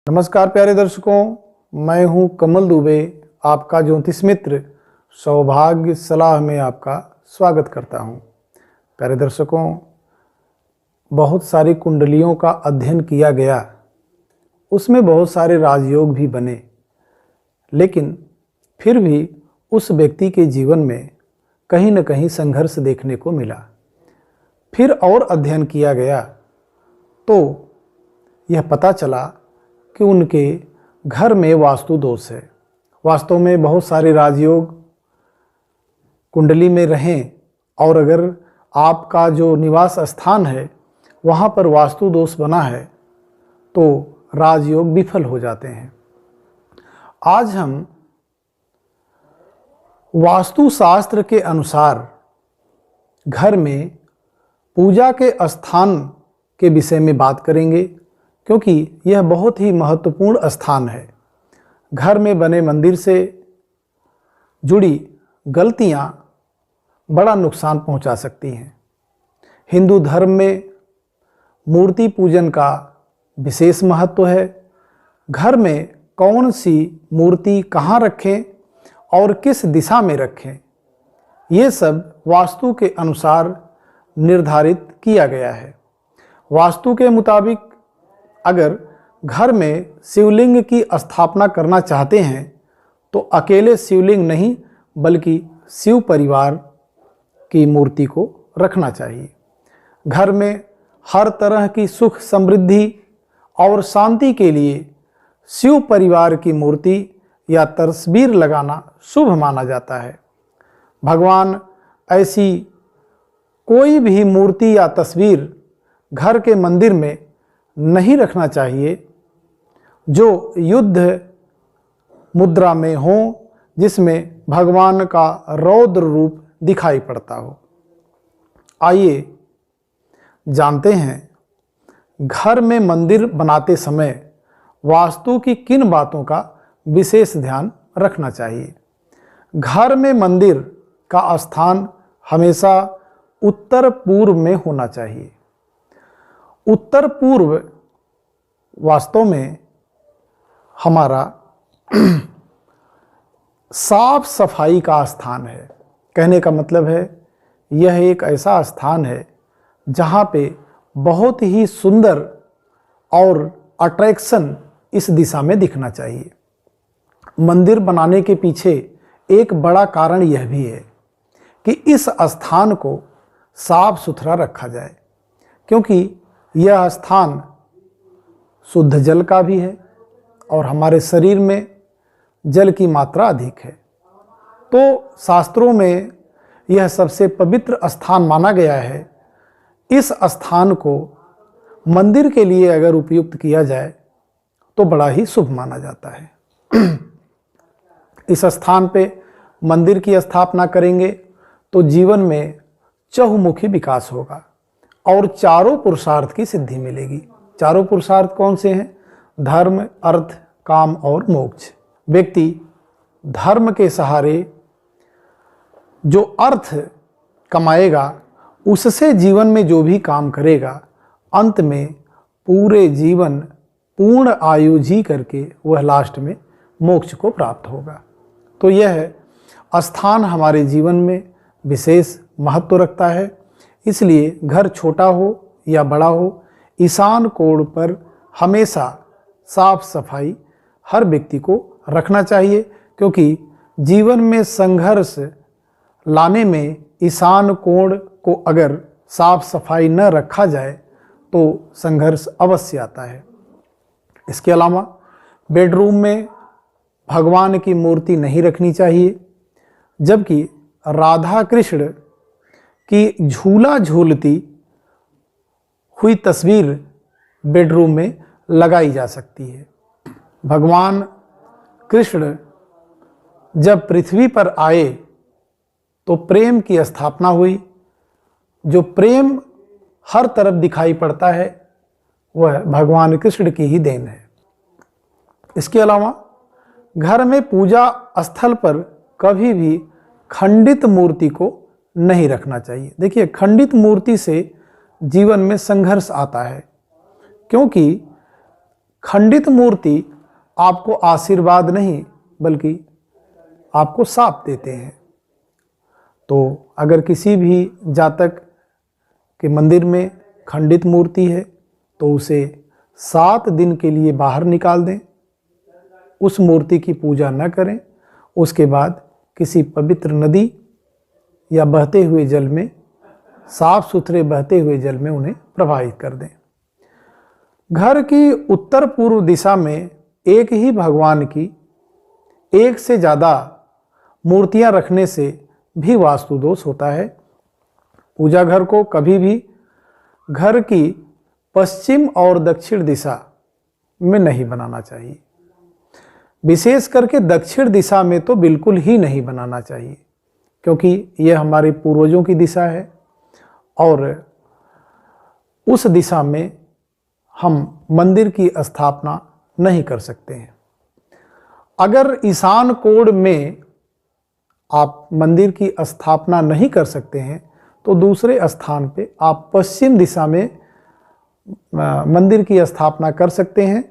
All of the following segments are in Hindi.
नमस्कार प्यारे दर्शकों, मैं हूं कमल दुबे, आपका ज्योतिष मित्र। सौभाग्य सलाह में आपका स्वागत करता हूं। प्यारे दर्शकों, बहुत सारी कुंडलियों का अध्ययन किया गया, उसमें बहुत सारे राजयोग भी बने, लेकिन फिर भी उस व्यक्ति के जीवन में कहीं न कहीं संघर्ष देखने को मिला। फिर और अध्ययन किया गया तो यह पता चला कि उनके घर में वास्तु दोष है। वास्तव में बहुत सारे राजयोग कुंडली में रहें और अगर आपका जो निवास स्थान है वहाँ पर वास्तु दोष बना है तो राजयोग विफल हो जाते हैं। आज हम वास्तु शास्त्र के अनुसार घर में पूजा के स्थान के विषय में बात करेंगे, क्योंकि यह बहुत ही महत्वपूर्ण स्थान है। घर में बने मंदिर से जुड़ी गलतियां बड़ा नुकसान पहुंचा सकती हैं। हिंदू धर्म में मूर्ति पूजन का विशेष महत्व है। घर में कौन सी मूर्ति कहाँ रखें और किस दिशा में रखें, ये सब वास्तु के अनुसार निर्धारित किया गया है। वास्तु के मुताबिक अगर घर में शिवलिंग की स्थापना करना चाहते हैं तो अकेले शिवलिंग नहीं बल्कि शिव परिवार की मूर्ति को रखना चाहिए। घर में हर तरह की सुख समृद्धि और शांति के लिए शिव परिवार की मूर्ति या तस्वीर लगाना शुभ माना जाता है। भगवान ऐसी कोई भी मूर्ति या तस्वीर घर के मंदिर में नहीं रखना चाहिए जो युद्ध मुद्रा में हो, जिसमें भगवान का रौद्र रूप दिखाई पड़ता हो। आइए जानते हैं घर में मंदिर बनाते समय वास्तु की किन बातों का विशेष ध्यान रखना चाहिए। घर में मंदिर का स्थान हमेशा उत्तर पूर्व में होना चाहिए। उत्तर पूर्व वास्तव में हमारा साफ सफाई का स्थान है। कहने का मतलब है यह एक ऐसा स्थान है जहाँ पे बहुत ही सुंदर और अट्रैक्शन इस दिशा में दिखना चाहिए। मंदिर बनाने के पीछे एक बड़ा कारण यह भी है कि इस स्थान को साफ सुथरा रखा जाए, क्योंकि यह स्थान शुद्ध जल का भी है और हमारे शरीर में जल की मात्रा अधिक है। तो शास्त्रों में यह सबसे पवित्र स्थान माना गया है। इस स्थान को मंदिर के लिए अगर उपयुक्त किया जाए तो बड़ा ही शुभ माना जाता है। इस स्थान पे मंदिर की स्थापना करेंगे तो जीवन में चहुमुखी विकास होगा और चारों पुरुषार्थ की सिद्धि मिलेगी। चारों पुरुषार्थ कौन से हैं? धर्म, अर्थ, काम और मोक्ष। व्यक्ति धर्म के सहारे जो अर्थ कमाएगा, उससे जीवन में जो भी काम करेगा, अंत में पूरे जीवन पूर्ण आयु जी करके वह लास्ट में मोक्ष को प्राप्त होगा। तो यह स्थान हमारे जीवन में विशेष महत्व रखता है। इसलिए घर छोटा हो या बड़ा हो, ईशान कोण पर हमेशा साफ सफाई हर व्यक्ति को रखना चाहिए, क्योंकि जीवन में संघर्ष लाने में ईशान कोण को अगर साफ सफाई न रखा जाए तो संघर्ष अवश्य आता है। इसके अलावा बेडरूम में भगवान की मूर्ति नहीं रखनी चाहिए, जबकि राधा कृष्ण की झूला झूलती हुई तस्वीर बेडरूम में लगाई जा सकती है। भगवान कृष्ण जब पृथ्वी पर आए तो प्रेम की स्थापना हुई। जो प्रेम हर तरफ दिखाई पड़ता है वह भगवान कृष्ण की ही देन है। इसके अलावा घर में पूजा स्थल पर कभी भी खंडित मूर्ति को नहीं रखना चाहिए। देखिए, खंडित मूर्ति से जीवन में संघर्ष आता है, क्योंकि खंडित मूर्ति आपको आशीर्वाद नहीं बल्कि आपको शाप देते हैं। तो अगर किसी भी जातक के मंदिर में खंडित मूर्ति है तो उसे 7 दिन के लिए बाहर निकाल दें, उस मूर्ति की पूजा न करें। उसके बाद किसी पवित्र नदी या बहते हुए जल में, साफ सुथरे बहते हुए जल में उन्हें प्रवाहित कर दें। घर की उत्तर पूर्व दिशा में एक ही भगवान की एक से ज़्यादा मूर्तियां रखने से भी वास्तु दोष होता है। पूजा घर को कभी भी घर की पश्चिम और दक्षिण दिशा में नहीं बनाना चाहिए। विशेष करके दक्षिण दिशा में तो बिल्कुल ही नहीं बनाना चाहिए, क्योंकि यह हमारे पूर्वजों की दिशा है और उस दिशा में हम मंदिर की स्थापना नहीं कर सकते हैं। अगर ईशान कोण में आप मंदिर की स्थापना नहीं कर सकते हैं तो दूसरे स्थान पे आप पश्चिम दिशा में मंदिर की स्थापना कर सकते हैं।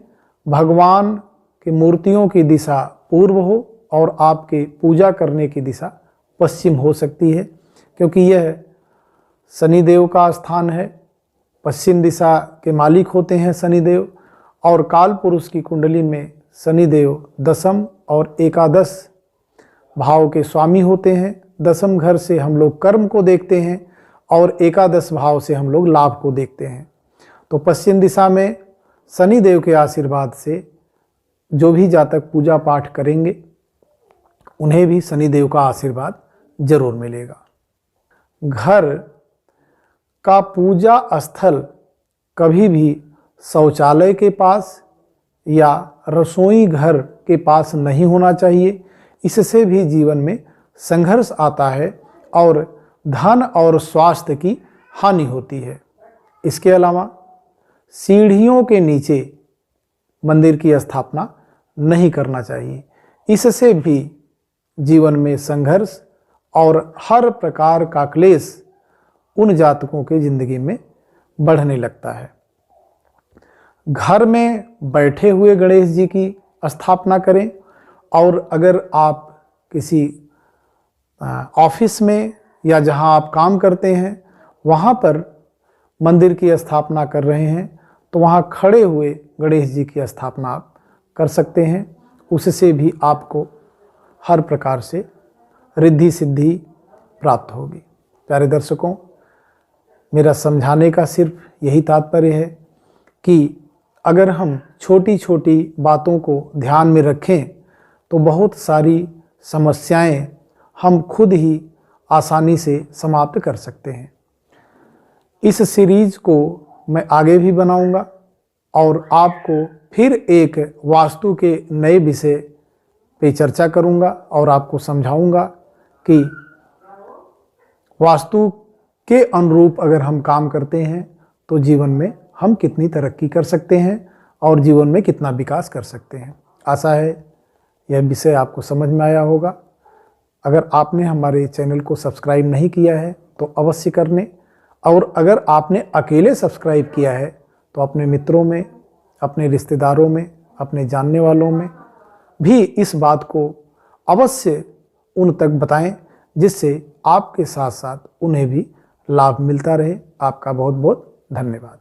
भगवान की मूर्तियों की दिशा पूर्व हो और आपके पूजा करने की दिशा पश्चिम हो सकती है, क्योंकि यह शनिदेव का स्थान है। पश्चिम दिशा के मालिक होते हैं शनिदेव, और काल पुरुष की कुंडली में शनिदेव दशम और एकादश भाव के स्वामी होते हैं। दशम घर से हम लोग कर्म को देखते हैं और एकादश भाव से हम लोग लाभ को देखते हैं। तो पश्चिम दिशा में शनिदेव के आशीर्वाद से जो भी जातक पूजा पाठ करेंगे उन्हें भी शनिदेव का आशीर्वाद जरूर मिलेगा। घर का पूजा स्थल कभी भी शौचालय के पास या रसोई घर के पास नहीं होना चाहिए। इससे भी जीवन में संघर्ष आता है और धन और स्वास्थ्य की हानि होती है। इसके अलावा सीढ़ियों के नीचे मंदिर की स्थापना नहीं करना चाहिए। इससे भी जीवन में संघर्ष और हर प्रकार का क्लेश उन जातकों के जिंदगी में बढ़ने लगता है। घर में बैठे हुए गणेश जी की स्थापना करें, और अगर आप किसी ऑफिस में या जहां आप काम करते हैं वहां पर मंदिर की स्थापना कर रहे हैं तो वहां खड़े हुए गणेश जी की स्थापना आप कर सकते हैं। उससे भी आपको हर प्रकार से रिद्धि सिद्धि प्राप्त होगी। प्यारे दर्शकों, मेरा समझाने का सिर्फ यही तात्पर्य है कि अगर हम छोटी छोटी बातों को ध्यान में रखें तो बहुत सारी समस्याएं हम खुद ही आसानी से समाप्त कर सकते हैं। इस सीरीज को मैं आगे भी बनाऊंगा और आपको फिर एक वास्तु के नए विषय पे चर्चा करूंगा और आपको समझाऊंगा कि वास्तु के अनुरूप अगर हम काम करते हैं तो जीवन में हम कितनी तरक्की कर सकते हैं और जीवन में कितना विकास कर सकते हैं। आशा है यह विषय आपको समझ में आया होगा। अगर आपने हमारे चैनल को सब्सक्राइब नहीं किया है तो अवश्य कर लें, और अगर आपने अकेले सब्सक्राइब किया है तो अपने मित्रों में, अपने रिश्तेदारों में, अपने जानने वालों में भी इस बात को अवश्य उन तक बताएं, जिससे आपके साथ साथ उन्हें भी लाभ मिलता रहे। आपका बहुत बहुत धन्यवाद।